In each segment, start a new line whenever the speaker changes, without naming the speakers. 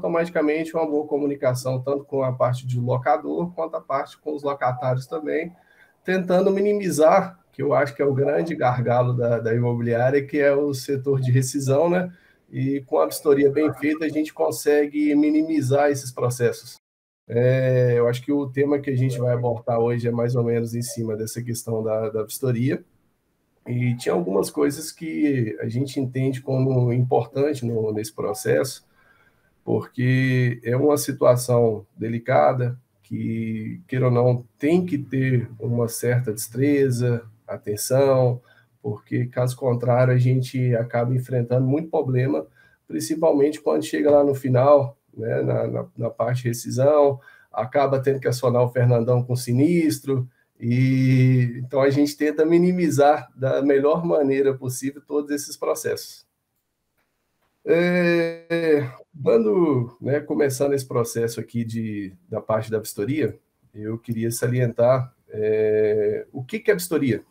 automaticamente uma boa comunicação, tanto com a parte de locador, quanto a parte com os locatários também, tentando minimizar, que eu acho que é o grande gargalo da imobiliária, que é o setor de rescisão, né? E com a vistoria bem feita, a gente consegue minimizar esses processos. Eu acho que o tema que a gente vai abordar hoje é mais ou menos em cima dessa questão da vistoria. E tinha algumas coisas que a gente entende como importante nesse processo, porque é uma situação delicada que, queira ou não, tem que ter uma certa destreza, atenção, porque, caso contrário, a gente acaba enfrentando muito problema, principalmente quando chega lá no final, né, na parte de rescisão, acaba tendo que acionar o Fernandão com sinistro, e então a gente tenta minimizar da melhor maneira possível todos esses processos. Né, começando esse processo aqui da parte da vistoria, eu queria salientar o que é vistoria.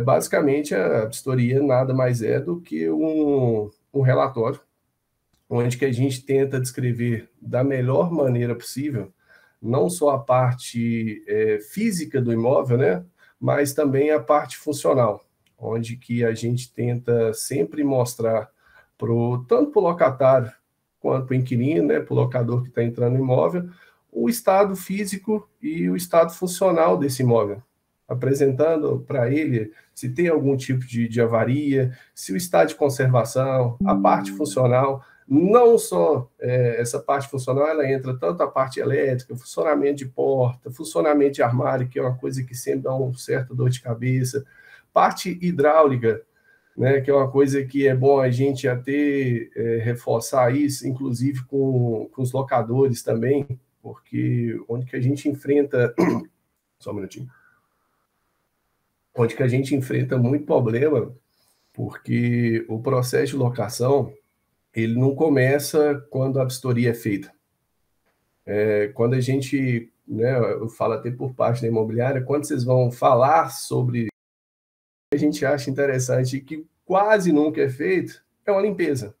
Basicamente, a vistoria nada mais é do que um relatório, onde que a gente tenta descrever da melhor maneira possível, não só a parte física do imóvel, né, mas também a parte funcional, onde que a gente tenta sempre mostrar tanto para o locatário quanto para o inquilino, né, para o locador que está entrando no imóvel, o estado físico e o estado funcional desse imóvel, apresentando para ele se tem algum tipo de avaria, se o estado de conservação, a parte funcional, não só essa parte funcional, ela entra tanto a parte elétrica, funcionamento de porta, funcionamento de armário, que é uma coisa que sempre dá um certo dor de cabeça, parte hidráulica, né, que é uma coisa que é bom a gente até reforçar isso, inclusive com os locadores também, porque onde que a gente enfrenta... Só um minutinho. Onde que a gente enfrenta muito problema, porque o processo de locação, ele não começa quando a vistoria é feita. Quando a gente, né, eu falo até por parte da imobiliária, quando vocês vão falar sobre... A gente acha interessante que quase nunca é feito, é uma limpeza.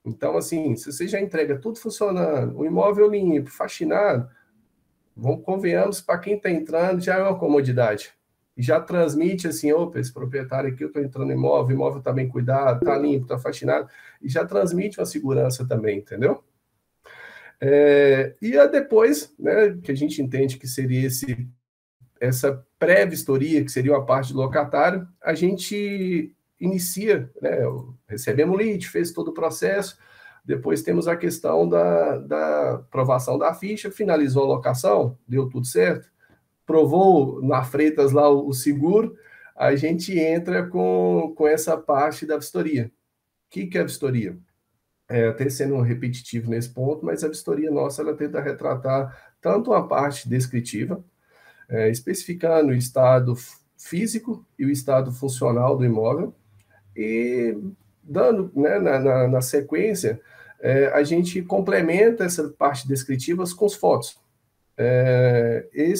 Então, assim, se você já entrega tudo funcionando, o imóvel limpo, faxinado, convenhamos, para quem está entrando, já é uma comodidade. E já transmite assim, opa, esse proprietário aqui, eu estou entrando no imóvel, o imóvel está bem cuidado, está limpo, está faxinado, e já transmite uma segurança também, entendeu? E depois, né, que a gente entende que seria essa pré-vistoria, que seria uma parte do locatário, a gente inicia, né, recebemos o lead, fez todo o processo, depois temos a questão da aprovação da ficha, finalizou a locação, deu tudo certo, provou na Freitas lá o seguro, a gente entra com essa parte da vistoria. O que é a vistoria? Até sendo repetitivo nesse ponto, mas a vistoria nossa, ela tenta retratar tanto a parte descritiva, especificando o estado físico e o estado funcional do imóvel, e dando, né, na sequência, a gente complementa essa parte descritiva com as fotos.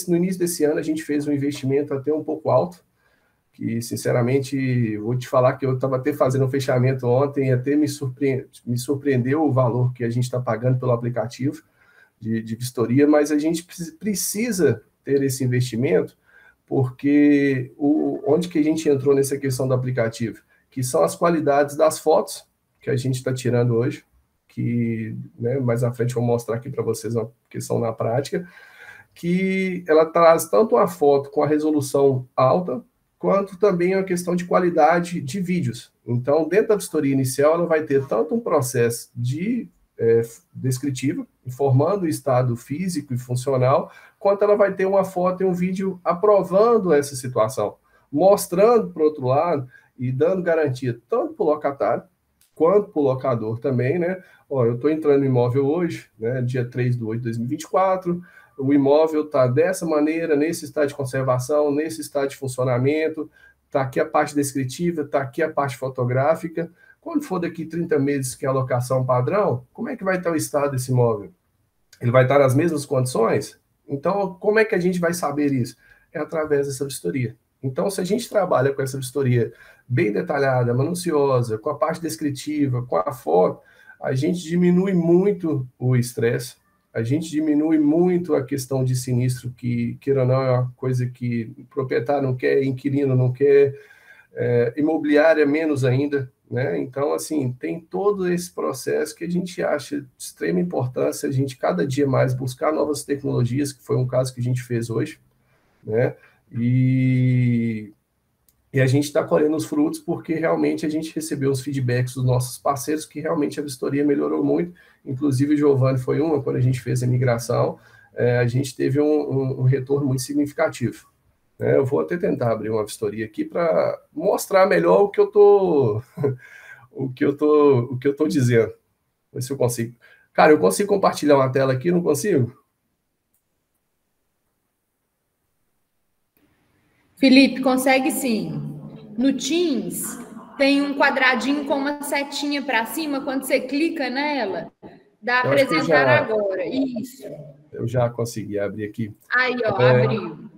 No início desse ano, a gente fez um investimento até um pouco alto, que, sinceramente, vou te falar que eu estava até fazendo um fechamento ontem e até me surpreendeu o valor que a gente está pagando pelo aplicativo de vistoria, mas a gente precisa ter esse investimento, porque onde que a gente entrou nessa questão do aplicativo? Que são as qualidades das fotos que a gente está tirando hoje, que, né, mais à frente eu vou mostrar aqui para vocês uma questão na prática, que ela traz tanto a foto com a resolução alta, quanto também a questão de qualidade de vídeos. Então, dentro da vistoria inicial, ela vai ter tanto um processo descritivo, informando o estado físico e funcional, quanto ela vai ter uma foto e um vídeo aprovando essa situação, mostrando para o outro lado e dando garantia tanto para o locatário, quanto para o locador também, né? Eu estou entrando no imóvel hoje, né, dia 3/8/2024, o imóvel está dessa maneira, nesse estado de conservação, nesse estado de funcionamento, está aqui a parte descritiva, está aqui a parte fotográfica. Quando for daqui 30 meses, que é a locação padrão, como é que vai estar o estado desse imóvel? Ele vai estar nas mesmas condições? Então, como é que a gente vai saber isso? É através dessa vistoria. Então, se a gente trabalha com essa vistoria bem detalhada, minuciosa, com a parte descritiva, com a foto, a gente diminui muito o estresse, a gente diminui muito a questão de sinistro, que, queira ou não, é uma coisa que o proprietário não quer, inquilino não quer, imobiliária menos ainda, né? Então, assim, tem todo esse processo que a gente acha de extrema importância, a gente cada dia mais buscar novas tecnologias, que foi um caso que a gente fez hoje, né? E a gente está colhendo os frutos porque realmente a gente recebeu os feedbacks dos nossos parceiros que realmente a vistoria melhorou muito. Inclusive, o Giovanni foi uma, quando a gente fez a migração, a gente teve um retorno muito significativo. Eu vou até tentar abrir uma vistoria aqui para mostrar melhor o que eu tô, o que eu tô dizendo. Ver se eu consigo. Cara, eu consigo compartilhar uma tela aqui, não consigo?
Felipe, consegue sim. No Teams, tem um quadradinho com uma setinha para cima. Quando você clica nela, dá
Eu acho que
apresentar agora. Isso.
eu já consegui abrir aqui.
Aí, ó, abriu.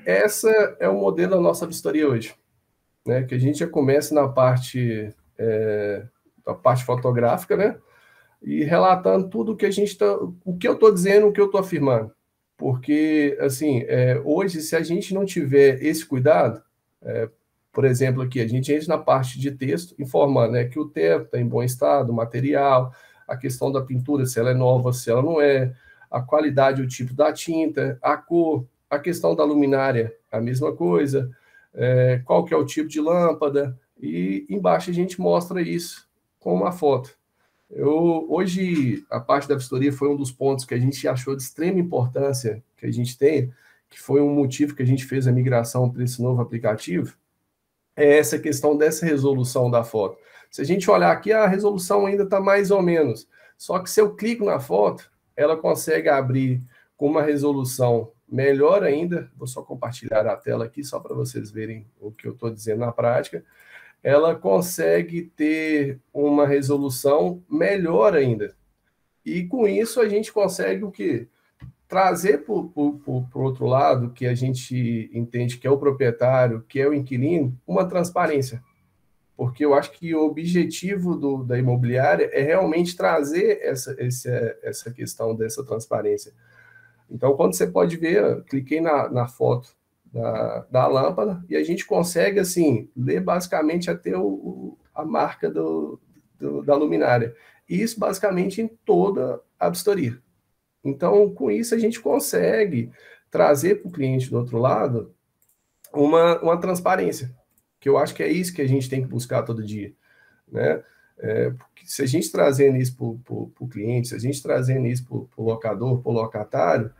Essa é o modelo da nossa vistoria hoje, né? Que a gente já começa na parte, da parte fotográfica, né? E relatando tudo o que a gente está, o que eu estou dizendo, o que eu estou afirmando. Porque, assim, hoje, se a gente não tiver esse cuidado, por exemplo, aqui, a gente entra na parte de texto, informando, né, que o teto está em bom estado, o material, a questão da pintura, se ela é nova, se ela não é, a qualidade, o tipo da tinta, a cor, a questão da luminária, a mesma coisa, qual que é o tipo de lâmpada, e embaixo a gente mostra isso com uma foto. Hoje, a parte da vistoria foi um dos pontos que a gente achou de extrema importância que a gente tem, que foi um motivo que a gente fez a migração para esse novo aplicativo, é essa questão dessa resolução da foto. Se a gente olhar aqui, a resolução ainda está mais ou menos. Só que se eu clico na foto, ela consegue abrir com uma resolução melhor ainda. Vou só compartilhar a tela aqui, só para vocês verem o que eu estou dizendo na prática. Ela consegue ter uma resolução melhor ainda. E com isso a gente consegue o quê? Trazer para o outro lado, que a gente entende que é o proprietário, que é o inquilino, uma transparência. Porque eu acho que o objetivo da imobiliária é realmente trazer essa questão dessa transparência. Então, quando você pode ver, eu cliquei na foto da lâmpada e a gente consegue, assim, ler basicamente até a marca da luminária. E isso basicamente em toda a vistoria. Então, com isso, a gente consegue trazer para o cliente do outro lado uma transparência, que eu acho que é isso que a gente tem que buscar todo dia, né? Porque se a gente trazendo isso para o cliente, se a gente trazendo isso para o locador, para o locatário,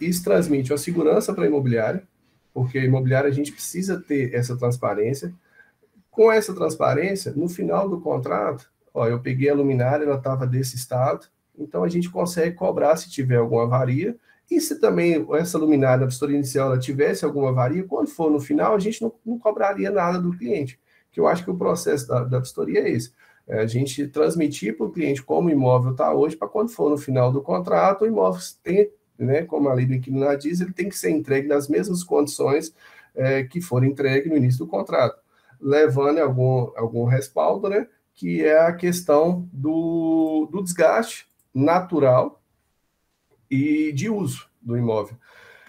isso transmite uma segurança para a imobiliária, porque a imobiliária a gente precisa ter essa transparência. Com essa transparência, no final do contrato, ó, eu peguei a luminária, ela estava desse estado, então a gente consegue cobrar se tiver alguma avaria, e se também essa luminária da vistoria inicial ela tivesse alguma avaria, quando for no final, a gente não cobraria nada do cliente, que eu acho que o processo da vistoria é esse. A gente transmitir para o cliente como o imóvel está hoje, para quando for no final do contrato, o imóvel tem, né, como a lei do inquilino diz, ele tem que ser entregue nas mesmas condições que foram entregues no início do contrato, levando algum respaldo, né, que é a questão do desgaste natural e de uso do imóvel.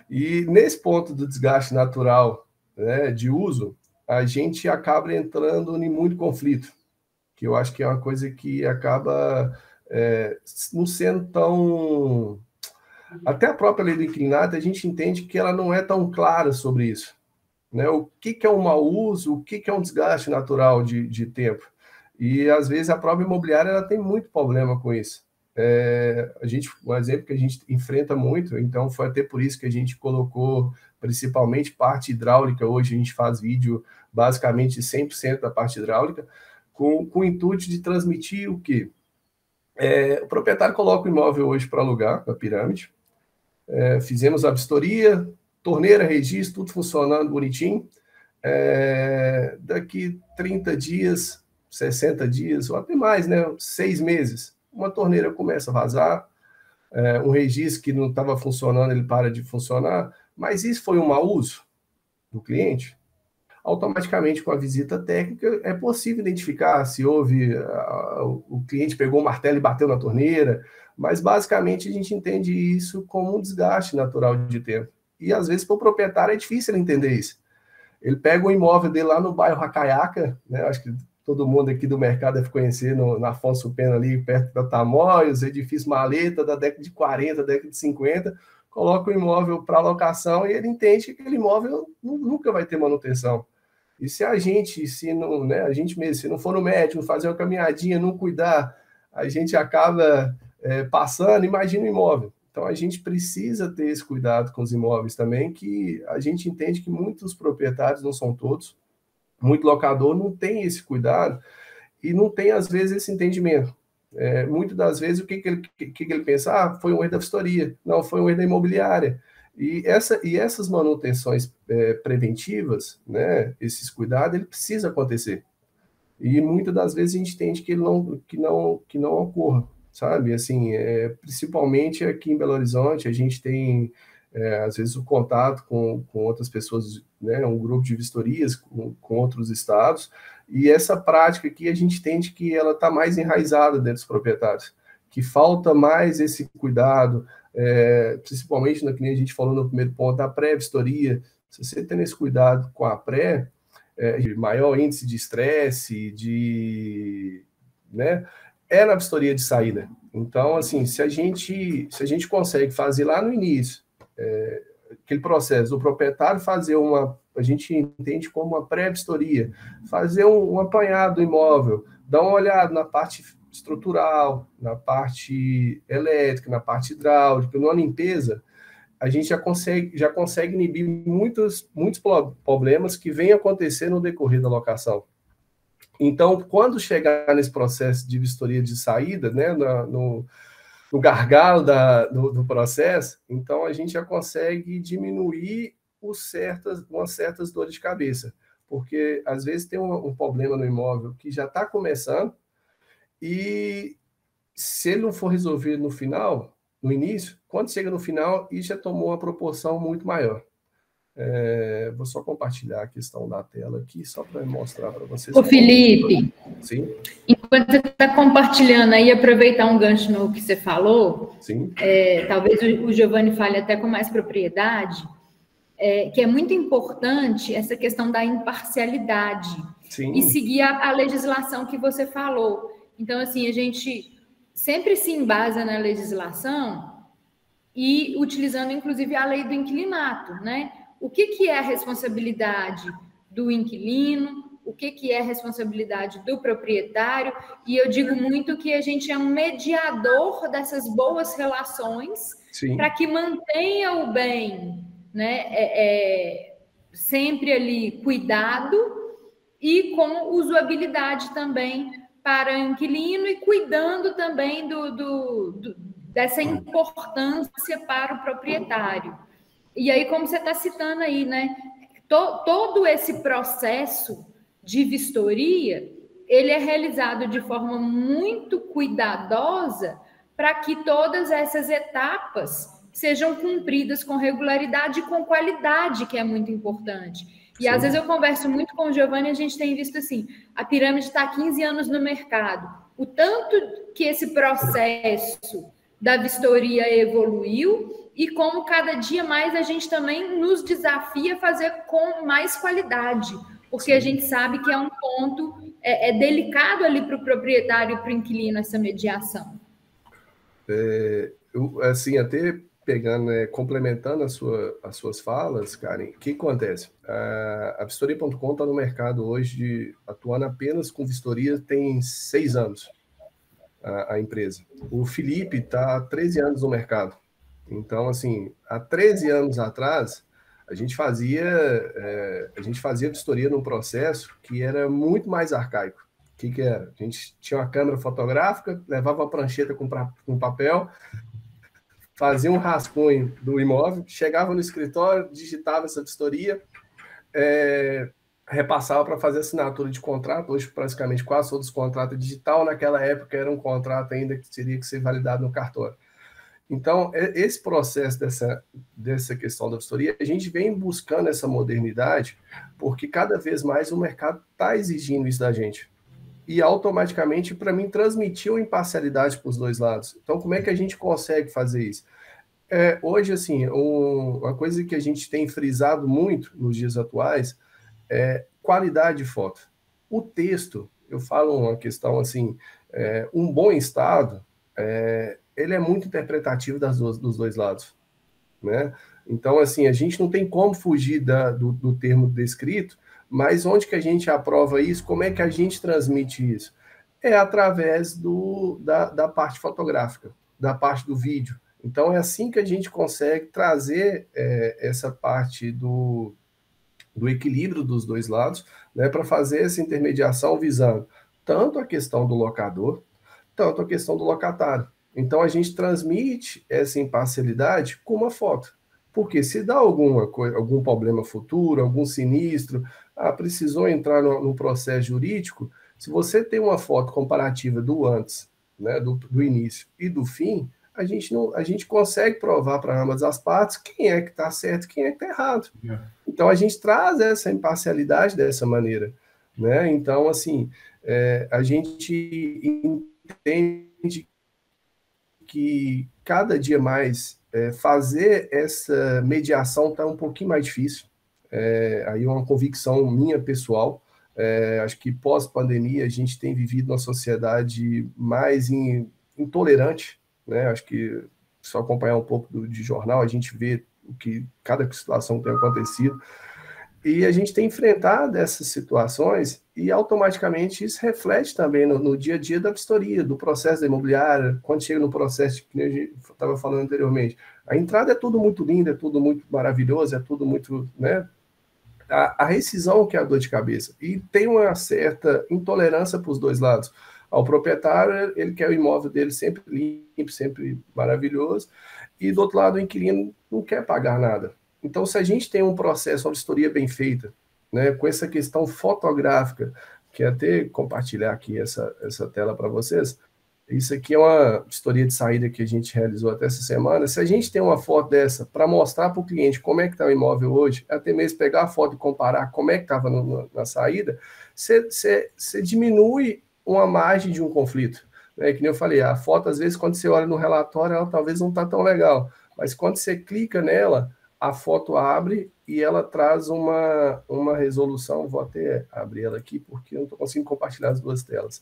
E nesse ponto do desgaste natural, né, de uso, a gente acaba entrando em muito conflito, que eu acho que é uma coisa que acaba não sendo tão... Até a própria lei do inquilinato, a gente entende que ela não é tão clara sobre isso, né? O que é um mau uso, o que é um desgaste natural de tempo. E, às vezes, a própria imobiliária ela tem muito problema com isso. Um exemplo que a gente enfrenta muito, então foi até por isso que a gente colocou principalmente parte hidráulica. Hoje a gente faz vídeo basicamente 100% da parte hidráulica, com o intuito de transmitir o quê? O proprietário coloca o imóvel hoje para alugar na pirâmide, fizemos a vistoria, torneira, registro, tudo funcionando bonitinho. Daqui 30 dias, 60 dias, ou até mais, né? 6 meses, uma torneira começa a vazar, um registro que não estava funcionando, ele para de funcionar, mas isso foi um mau uso do cliente? automaticamente com a visita técnica é possível identificar se houve, o cliente pegou o martelo e bateu na torneira, mas basicamente a gente entende isso como um desgaste natural de tempo. E às vezes para o proprietário é difícil ele entender isso. Ele pega o imóvel dele lá no bairro Racaiaca, né? Acho que todo mundo aqui do mercado deve conhecer, na Afonso Pena, ali perto da Tamoios, edifício Maleta da década de 40, década de 50, coloca o imóvel para locação e ele entende que aquele imóvel nunca vai ter manutenção. E se a gente, se não, né, a gente mesmo, se não for no médico, fazer uma caminhadinha, não cuidar, a gente acaba passando, imagina o imóvel. Então, a gente precisa ter esse cuidado com os imóveis também, que a gente entende que muitos proprietários, não são todos, muito locador não tem esse cuidado e não tem, às vezes, esse entendimento. Muitas das vezes, o que ele pensa? Ah, foi um erro da vistoria. Não, foi um erro da imobiliária. E essas manutenções preventivas, né, esses cuidados, ele precisa acontecer. E muitas das vezes a gente entende que não ocorra, sabe? Assim, principalmente aqui em Belo Horizonte, a gente tem, às vezes, o contato com outras pessoas, né, um grupo de vistorias com outros estados, e essa prática aqui a gente entende que ela está mais enraizada dentro dos proprietários, que falta mais esse cuidado, principalmente no que a gente falou no primeiro ponto, da pré-vistoria. Se você tem esse cuidado com a pré, de maior índice de estresse, né, na vistoria de saída. Então, assim, se a gente consegue fazer lá no início, aquele processo do proprietário fazer a gente entende como uma pré-vistoria, fazer um apanhado do imóvel, dar uma olhada na parte estrutural, na parte elétrica, na parte hidráulica, na limpeza, a gente já consegue inibir muitos problemas que vêm acontecer no decorrer da locação. Então, quando chegar nesse processo de vistoria de saída, né, no gargalo do processo, então a gente já consegue diminuir umas certas dores de cabeça, porque às vezes tem um problema no imóvel que já está começando e se ele não for resolvido no início, quando chega no final, isso já tomou uma proporção muito maior. Vou só compartilhar a questão da tela aqui, só para mostrar para vocês.
Ô, Felipe,
sim?
Enquanto você está compartilhando aí, aproveitar um gancho no que você falou,
sim.
Talvez o Giovanni fale até com mais propriedade, que é muito importante essa questão da imparcialidade. Sim. E seguir a legislação que você falou. Então, assim, a gente sempre se embasa na legislação e utilizando, inclusive, a lei do inquilinato, né? O que é a responsabilidade do inquilino, o que é a responsabilidade do proprietário, e eu digo muito que a gente é um mediador dessas boas relações para que mantenha o bem, né, sempre ali cuidado e com usabilidade também para o inquilino e cuidando também dessa importância para o proprietário. E aí, como você está citando aí, né, todo esse processo de vistoria, ele é realizado de forma muito cuidadosa para que todas essas etapas sejam cumpridas com regularidade e com qualidade, que é muito importante. E às vezes eu converso muito com o Giovanni e a gente tem visto assim, a pirâmide está há 15 anos no mercado. O tanto que esse processo da vistoria evoluiu e como cada dia mais a gente também nos desafia a fazer com mais qualidade, porque a gente sabe que é um ponto delicado ali para o proprietário e para o inquilino essa mediação.
Assim, até pegando, complementando as suas falas, Karen, o que acontece? A Vistoria.com está no mercado hoje, atuando apenas com vistoria, tem 6 anos, a empresa. O Felipe está há 13 anos no mercado. Então, assim, há 13 anos atrás, a gente fazia vistoria num processo que era muito mais arcaico. O que era? A gente tinha uma câmera fotográfica, levava uma prancheta com papel, fazia um rascunho do imóvel, chegava no escritório, digitava essa vistoria, repassava para fazer assinatura de contrato. Hoje, praticamente, quase todos os contratos digital. Naquela época, era um contrato ainda que teria que ser validado no cartório. Então, esse processo dessa questão da vistoria, a gente vem buscando essa modernidade, porque cada vez mais o mercado está exigindo isso da gente. E automaticamente, para mim, transmitiu imparcialidade para os dois lados. Então, como é que a gente consegue fazer isso? Hoje, assim, uma coisa que a gente tem frisado muito nos dias atuais é qualidade de foto. O texto, eu falo uma questão assim, um bom estado, ele é muito interpretativo dos dois lados, né? Então, assim, a gente não tem como fugir do termo descrito, mas onde que a gente aprova isso? Como é que a gente transmite isso? É através da parte fotográfica, da parte do vídeo. Então, é assim que a gente consegue trazer essa parte do equilíbrio dos dois lados, né, para fazer essa intermediação visando tanto a questão do locador, tanto a questão do locatário. Então, a gente transmite essa imparcialidade com uma foto. Porque se dá algum problema futuro, algum sinistro, precisou entrar no processo jurídico, se você tem uma foto comparativa do antes, né, do início e do fim, a gente consegue provar para ambas as partes quem é que está certo e quem é que está errado. Então, a gente traz essa imparcialidade dessa maneira, né? Então, assim, a gente entende que cada dia mais fazer essa mediação está um pouquinho mais difícil. Aí é uma convicção minha pessoal. Acho que pós-pandemia a gente tem vivido uma sociedade mais intolerante, né? Acho que só acompanhar um pouco de jornal, a gente vê o que cada situação tem acontecido. E a gente tem enfrentado essas situações e automaticamente isso reflete também no dia a dia da vistoria, do processo da imobiliária, quando chega no processo que a gente estava falando anteriormente. A entrada é tudo muito lindo, é tudo muito maravilhoso, é tudo muito, né? A rescisão que é a dor de cabeça. E tem uma certa intolerância para os dois lados. Ao proprietário, ele quer o imóvel dele sempre limpo, sempre maravilhoso, e do outro lado o inquilino não quer pagar nada. Então, se a gente tem um processo, uma vistoria bem feita, né, com essa questão fotográfica, que até compartilhar aqui essa tela para vocês, isso aqui é uma vistoria de saída que a gente realizou até essa semana. Se a gente tem uma foto dessa para mostrar para o cliente como é que está o imóvel hoje, até mesmo pegar a foto e comparar como é que estava na saída, você diminui uma margem de um conflito. Né? Que nem eu falei, a foto, às vezes, quando você olha no relatório, ela talvez não está tão legal, mas quando você clica nela, a foto abre e ela traz uma resolução. Vou até abrir ela aqui, porque eu não estou conseguindo compartilhar as duas telas.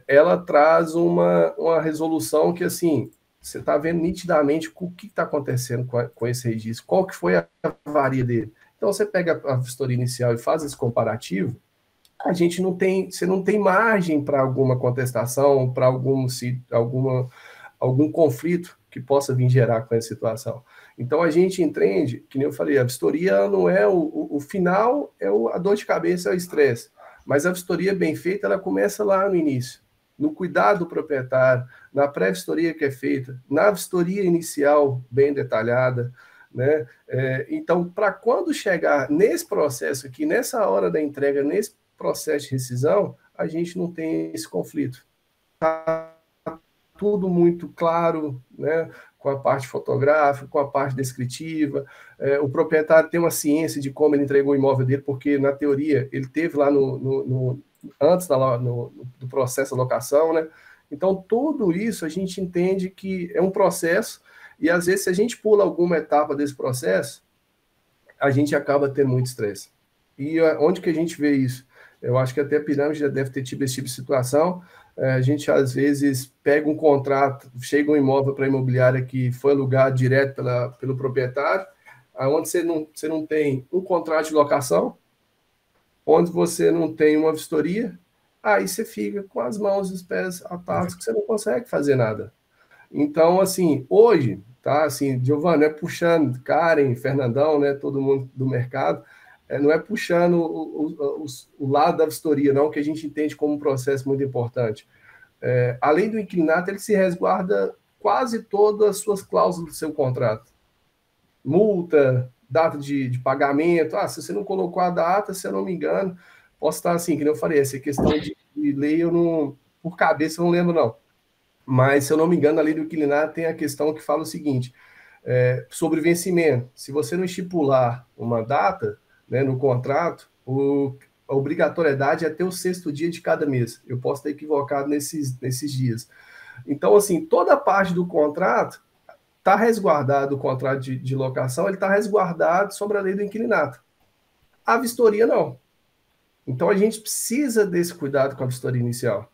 Ela traz uma resolução que, assim, você está vendo nitidamente o que está acontecendo com esse registro, qual que foi a avaria dele. Então, você pega a vistoria inicial e faz esse comparativo, você não tem margem para alguma contestação, para algum conflito que possa vir gerar com essa situação. Então, a gente entende, que nem eu falei, a vistoria não é o final, a dor de cabeça, é o estresse. Mas a vistoria bem feita, ela começa lá no início, no cuidado do proprietário, na pré-vistoria que é feita, na vistoria inicial bem detalhada, né? Então, para quando chegar nesse processo aqui, nessa hora da entrega, nesse processo de rescisão, a gente não tem esse conflito. Tá tudo muito claro, né? Com a parte fotográfica, com a parte descritiva. O proprietário tem uma ciência de como ele entregou o imóvel dele, porque, na teoria, ele teve lá antes do processo de locação, né? Então, tudo isso a gente entende que é um processo, e, às vezes, se a gente pula alguma etapa desse processo, a gente acaba tendo muito estresse. E onde que a gente vê isso? Eu acho que até a Pirâmide já deve ter tido esse tipo de situação. A gente, às vezes, pega um contrato, chega um imóvel para a imobiliária que foi alugado direto pelo proprietário, onde você não tem um contrato de locação, onde você não tem uma vistoria, aí você fica com as mãos e os pés atados, que você não consegue fazer nada. Então, assim, hoje, tá, assim, Giovanni, não é puxando Karen, Fernandão, né, todo mundo do mercado, não é puxando o lado da vistoria, não, que a gente entende como um processo muito importante. Além do inquilinato, ele se resguarda quase todas as suas cláusulas do seu contrato. Multa, data de pagamento. Se você não colocou a data, se eu não me engano, posso estar assim, que nem eu falei, essa questão de lei, por cabeça, eu não lembro, não. Mas, se eu não me engano, a lei do inquilinato tem a questão que fala o seguinte, sobre vencimento. Se você não estipular uma data, né, no contrato, a obrigatoriedade é ter o 6º dia de cada mês. Eu posso estar equivocado nesses dias. Então, assim, toda parte do contrato está resguardado, o contrato de locação, ele está resguardado sobre a lei do inquilinato. A vistoria, não. Então, a gente precisa desse cuidado com a vistoria inicial.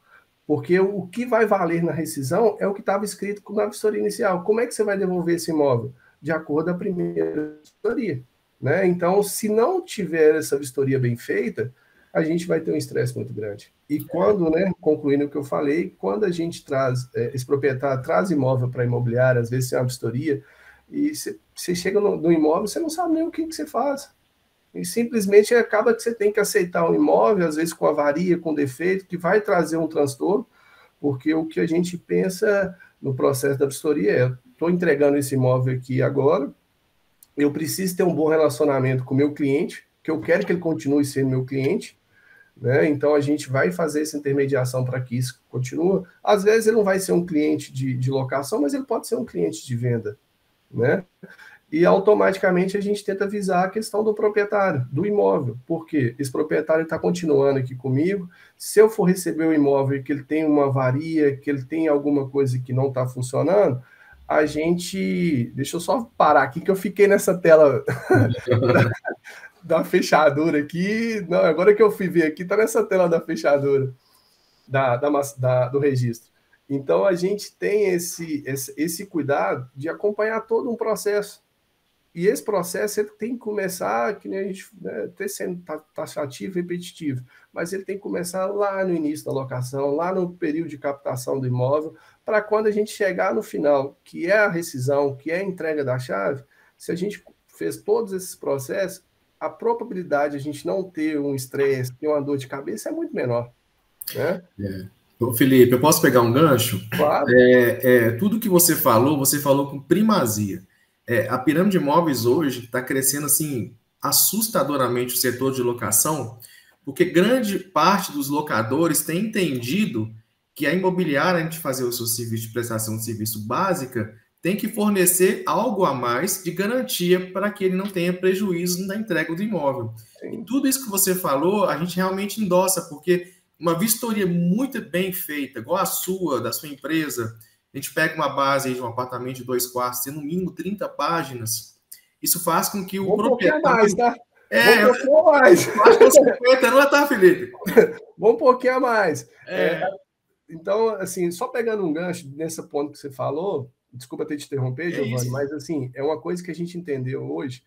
Porque o que vai valer na rescisão é o que estava escrito na vistoria inicial. Como é que você vai devolver esse imóvel? De acordo com a primeira vistoria. Né? Então, se não tiver essa vistoria bem feita, a gente vai ter um estresse muito grande. E quando, né, concluindo o que eu falei, quando a gente traz, esse proprietário traz imóvel para a imobiliária, às vezes tem uma vistoria, e você chega no imóvel, você não sabe nem o que você faz. E simplesmente acaba que você tem que aceitar um imóvel, às vezes com avaria, com defeito, que vai trazer um transtorno, porque o que a gente pensa no processo da vistoria é, estou entregando esse imóvel aqui agora, eu preciso ter um bom relacionamento com o meu cliente, que eu quero que ele continue sendo meu cliente, né? Então a gente vai fazer essa intermediação para que isso continue. Às vezes ele não vai ser um cliente de locação, mas ele pode ser um cliente de venda, né? E automaticamente a gente tenta visar a questão do proprietário, do imóvel. Por quê? Esse proprietário está continuando aqui comigo. Se eu for receber o imóvel e que ele tem uma avaria, que ele tem alguma coisa que não está funcionando, a gente... Deixa eu só parar aqui, que eu fiquei nessa tela da fechadura aqui. Não, agora que eu fui ver aqui, está nessa tela da fechadura do registro. Então, a gente tem esse cuidado de acompanhar todo um processo. E esse processo ele tem que começar, que nem a gente, né, até sendo taxativo, repetitivo, mas ele tem que começar lá no início da locação, lá no período de captação do imóvel, para quando a gente chegar no final, que é a rescisão, que é a entrega da chave, se a gente fez todos esses processos, a probabilidade de a gente não ter um estresse, ter uma dor de cabeça é muito menor. Né?
Ô, Felipe, eu posso pegar um gancho?
Claro.
Tudo que você falou com primazia. A pirâmide de imóveis hoje está crescendo assim assustadoramente o setor de locação, porque grande parte dos locadores tem entendido que a imobiliária, a gente fazer o seu serviço de prestação de serviço básica, tem que fornecer algo a mais de garantia para que ele não tenha prejuízo na entrega do imóvel. E tudo isso que você falou, a gente realmente endossa, porque uma vistoria muito bem feita, igual a sua, da sua empresa, a gente pega uma base de um apartamento de 2 quartos, tem no mínimo 30 páginas, isso faz com que o proprietário...
mais, tá? Vamos um pouquinho a mais.
Acho que é 50, não é, tá, Felipe?
Vamos um pouquinho a mais. Então, assim, só pegando um gancho nesse ponto que você falou, desculpa ter te interromper, Giovanni, mas assim, é uma coisa que a gente entendeu hoje.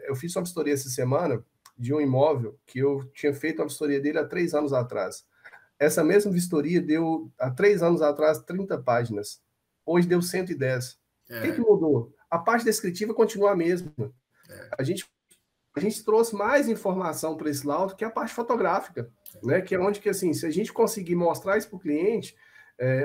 Eu fiz uma vistoria essa semana de um imóvel que eu tinha feito a vistoria dele há 3 anos atrás. Essa mesma vistoria deu, há 3 anos atrás, 30 páginas. Hoje deu 110. O que mudou? A parte descritiva continua a mesma. A gente trouxe mais informação para esse laudo que a parte fotográfica, né? Que é onde que, assim, se a gente conseguir mostrar isso para o cliente,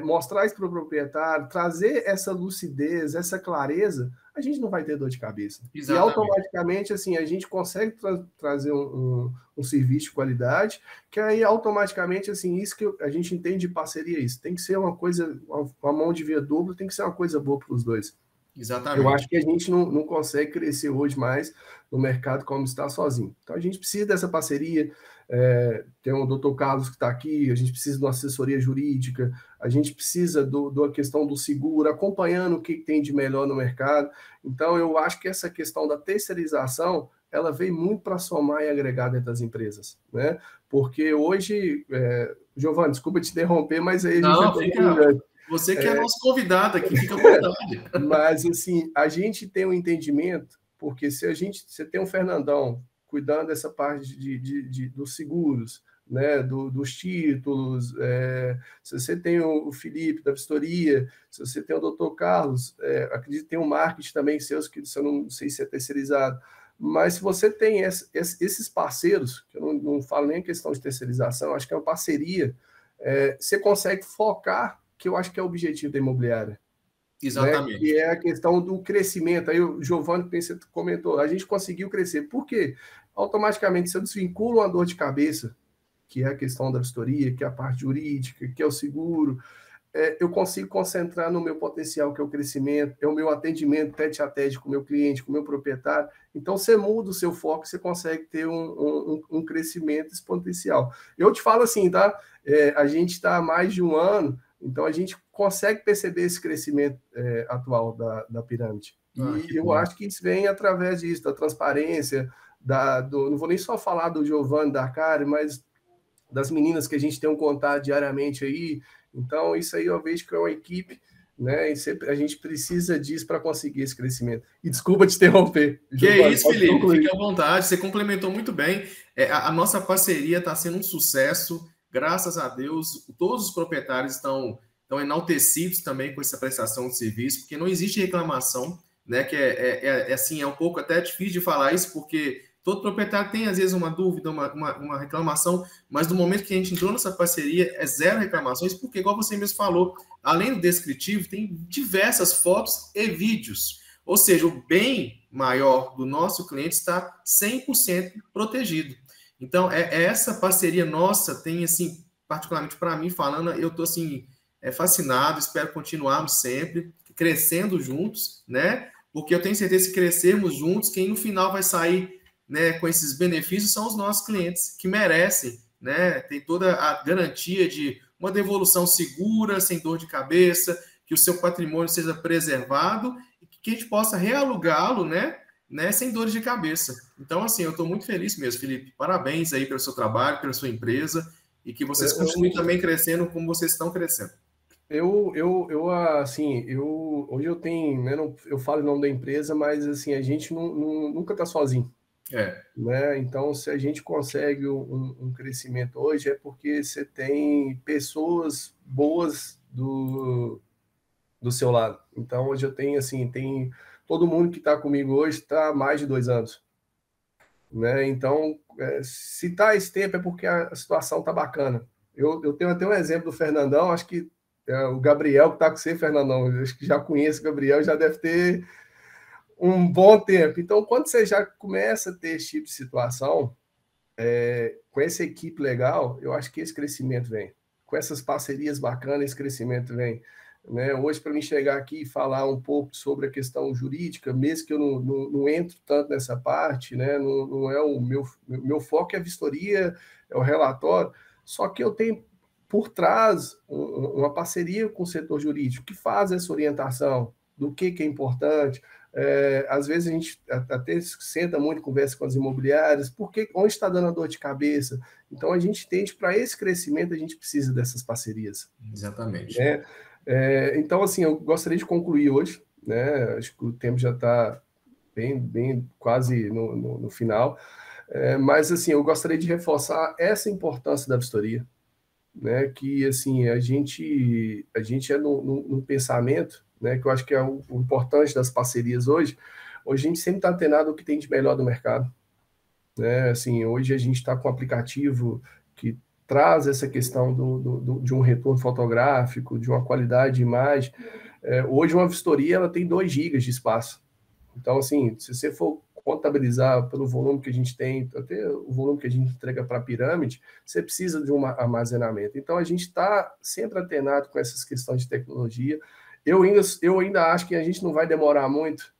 mostrar isso para o proprietário, trazer essa lucidez, essa clareza, a gente não vai ter dor de cabeça. Exatamente. E automaticamente, assim, a gente consegue trazer um serviço de qualidade, que aí automaticamente, assim, isso que a gente entende de parceria, isso tem que ser uma coisa, uma mão de via dupla, tem que ser uma coisa boa para os dois. Exatamente. Eu acho que a gente não consegue crescer hoje mais no mercado como está sozinho. Então, a gente precisa dessa parceria. Tem o Dr. Carlos que está aqui, a gente precisa de uma assessoria jurídica, a gente precisa da questão do seguro, acompanhando o que tem de melhor no mercado. Então, eu acho que essa questão da terceirização, ela veio muito para somar e agregar dentro das empresas, né? Porque hoje, Giovanni, desculpa te interromper, mas aí a gente...
Você que é nosso convidado aqui, fica à vontade.
Mas, assim, a gente tem um entendimento, porque se você tem um Fernandão cuidando dessa parte dos seguros, né, dos títulos, se você tem o Felipe da vistoria, se você tem o Dr. Carlos, acredito que tem o marketing também seus, que eu não sei se é terceirizado, mas se você tem esses parceiros, que eu não falo nem a questão de terceirização, acho que é uma parceria, você consegue focar, que eu acho que é o objetivo da imobiliária. Exatamente. Né? Que é a questão do crescimento. Aí o Giovanni comentou, a gente conseguiu crescer. Por quê? Automaticamente, se eu desvinculo uma dor de cabeça, que é a questão da vistoria, que é a parte jurídica, que é o seguro, eu consigo concentrar no meu potencial, que é o crescimento, é o meu atendimento tete-a-tete com o meu cliente, com o meu proprietário. Então, você muda o seu foco, você consegue ter um crescimento exponencial. Eu te falo assim, tá? A gente está há mais de um ano, então a gente consegue perceber esse crescimento atual da pirâmide. E eu acho que isso vem através disso, da transparência, não vou nem só falar do Giovanni, da Karen, mas das meninas que a gente tem um contato diariamente aí. Então, isso aí eu vejo que é uma equipe, né? E sempre, a gente precisa disso para conseguir esse crescimento. E desculpa te interromper.
Que é isso, Felipe, concluir. Fique à vontade, você complementou muito bem. A nossa parceria está sendo um sucesso, graças a Deus. Todos os proprietários estão enaltecidos também com essa prestação de serviço, porque não existe reclamação, né? Que assim, é um pouco até difícil de falar isso, porque todo proprietário tem, às vezes, uma dúvida, uma reclamação, mas no momento que a gente entrou nessa parceria, é zero reclamações, porque, igual você mesmo falou, além do descritivo, tem diversas fotos e vídeos. Ou seja, o bem maior do nosso cliente está 100% protegido. Então, essa parceria nossa tem, assim, particularmente para mim, falando, eu estou, assim, fascinado, espero continuarmos sempre, crescendo juntos, né? Porque eu tenho certeza que crescermos juntos, quem no final vai sair, né, com esses benefícios são os nossos clientes, que merecem, né, tem toda a garantia de uma devolução segura, sem dor de cabeça, que o seu patrimônio seja preservado e que a gente possa realugá-lo, né, sem dores de cabeça. Então, assim, eu estou muito feliz mesmo, Felipe. Parabéns aí pelo seu trabalho, pela sua empresa, e que vocês continuem também crescendo como vocês estão crescendo.
Hoje eu tenho, né, eu falo em nome da empresa, mas assim, a gente nunca está sozinho. Né? Então, se a gente consegue um crescimento hoje, é porque você tem pessoas boas do seu lado. Então, hoje eu tenho, assim, todo mundo que está comigo hoje está há mais de 2 anos. Né? Então, se está esse tempo é porque a situação está bacana. Eu tenho até um exemplo do Fernandão, acho que o Gabriel que está com você, Fernandão, acho que já conheço o Gabriel, já deve ter um bom tempo. Então, quando você já começa a ter esse tipo de situação, com essa equipe legal, eu acho que esse crescimento vem. Com essas parcerias bacanas, esse crescimento vem. Né? Hoje, para mim chegar aqui e falar um pouco sobre a questão jurídica, mesmo que eu não entro tanto nessa parte, né? Não é o meu foco, é a vistoria, é o relatório, só que eu tenho por trás uma parceria com o setor jurídico que faz essa orientação do que é importante. Às vezes a gente até senta muito, conversa com as imobiliárias, onde está dando a dor de cabeça. Então a gente entende, para esse crescimento, a gente precisa dessas parcerias.
Exatamente.
Né? Então, assim, eu gostaria de concluir hoje, né? Acho que o tempo já está bem quase no final. Mas, assim, eu gostaria de reforçar essa importância da vistoria, né? Que, assim, a gente é num pensamento, né, que eu acho que é o importante das parcerias hoje. Hoje a gente sempre está antenado o que tem de melhor do mercado. Né? Assim, hoje a gente está com um aplicativo que traz essa questão de um retorno fotográfico, de uma qualidade de imagem. Hoje uma vistoria ela tem 2 GB de espaço. Então, assim, se você for contabilizar pelo volume que a gente tem, até o volume que a gente entrega para a pirâmide, você precisa de um armazenamento. Então, a gente está sempre antenado com essas questões de tecnologia. Eu ainda acho que a gente não vai demorar muito,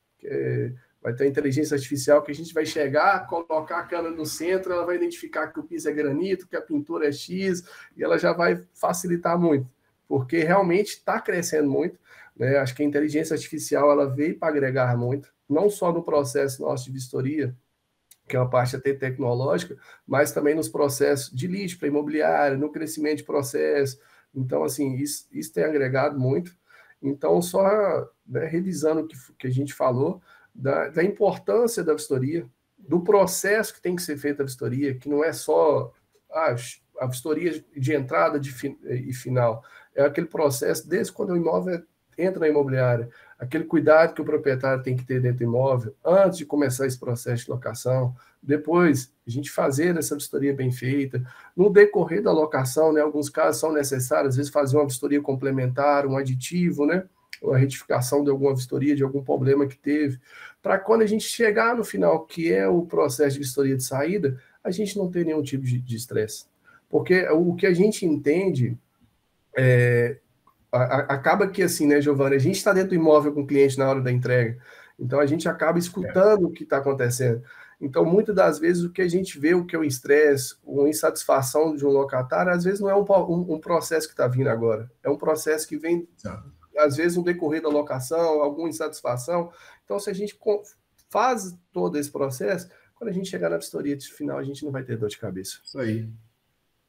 vai ter inteligência artificial que a gente vai chegar, colocar a câmera no centro, ela vai identificar que o piso é granito, que a pintura é X, e ela já vai facilitar muito, porque realmente está crescendo muito. Né? Acho que a inteligência artificial ela veio para agregar muito, não só no processo nosso de vistoria, que é uma parte até tecnológica, mas também nos processos de lead para imobiliário, no crescimento de processo. Então, assim, isso tem agregado muito. Então, só, né, revisando o que a gente falou, da importância da vistoria, do processo que tem que ser feita a vistoria, que não é só a vistoria de entrada e final, é aquele processo desde quando o imóvel entra na imobiliária, aquele cuidado que o proprietário tem que ter dentro do imóvel, antes de começar esse processo de locação, depois a gente fazer essa vistoria bem feita, no decorrer da locação, né, alguns casos são necessários, às vezes fazer uma vistoria complementar, um aditivo, né, uma retificação de alguma vistoria, de algum problema que teve, para quando a gente chegar no final, que é o processo de vistoria de saída, a gente não ter nenhum tipo de estresse. Porque o que a gente entende acaba que assim, né, Giovanni, a gente está dentro do imóvel com o cliente na hora da entrega, então a gente acaba escutando o que está acontecendo. Então, muitas das vezes, o que a gente vê, o que é o estresse, uma insatisfação de um locatário, às vezes não é um processo que está vindo agora, é um processo que vem, às vezes, no decorrer da locação, alguma insatisfação. Então, se a gente faz todo esse processo, quando a gente chegar na vistoria de final, a gente não vai ter dor de cabeça.
Isso aí.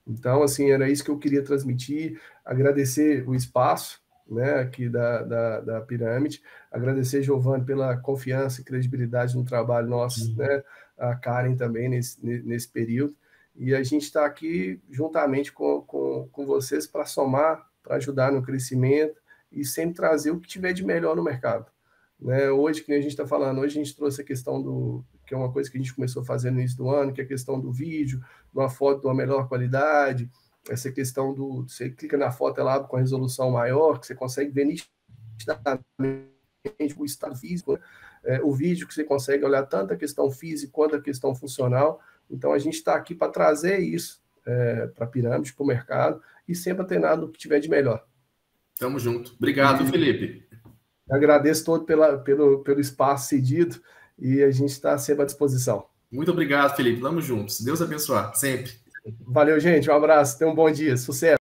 Então, assim, era isso que eu queria transmitir, agradecer o espaço, né, aqui da Pirâmide, agradecer, Giovanni, pela confiança e credibilidade no trabalho nosso, né, a Karen também nesse período, e a gente está aqui juntamente com vocês para somar, para ajudar no crescimento e sempre trazer o que tiver de melhor no mercado. Né? Hoje, que a gente está falando, hoje a gente trouxe a questão que é uma coisa que a gente começou a fazer no início do ano, que é a questão do vídeo, uma foto de uma melhor qualidade, essa questão você clica na foto, ela abre com a resolução maior, que você consegue ver nitidamente o estado físico, né? O vídeo que você consegue olhar tanto a questão física quanto a questão funcional. Então, a gente está aqui para trazer isso para a Pirâmide, para o mercado, e sempre antenado o que tiver de melhor.
Tamo junto. Obrigado, Felipe.
Agradeço todo pelo espaço cedido e a gente está sempre à disposição.
Muito obrigado, Felipe. Tamo juntos. Deus abençoar, sempre.
Valeu, gente. Um abraço. Tenha um bom dia. Sucesso.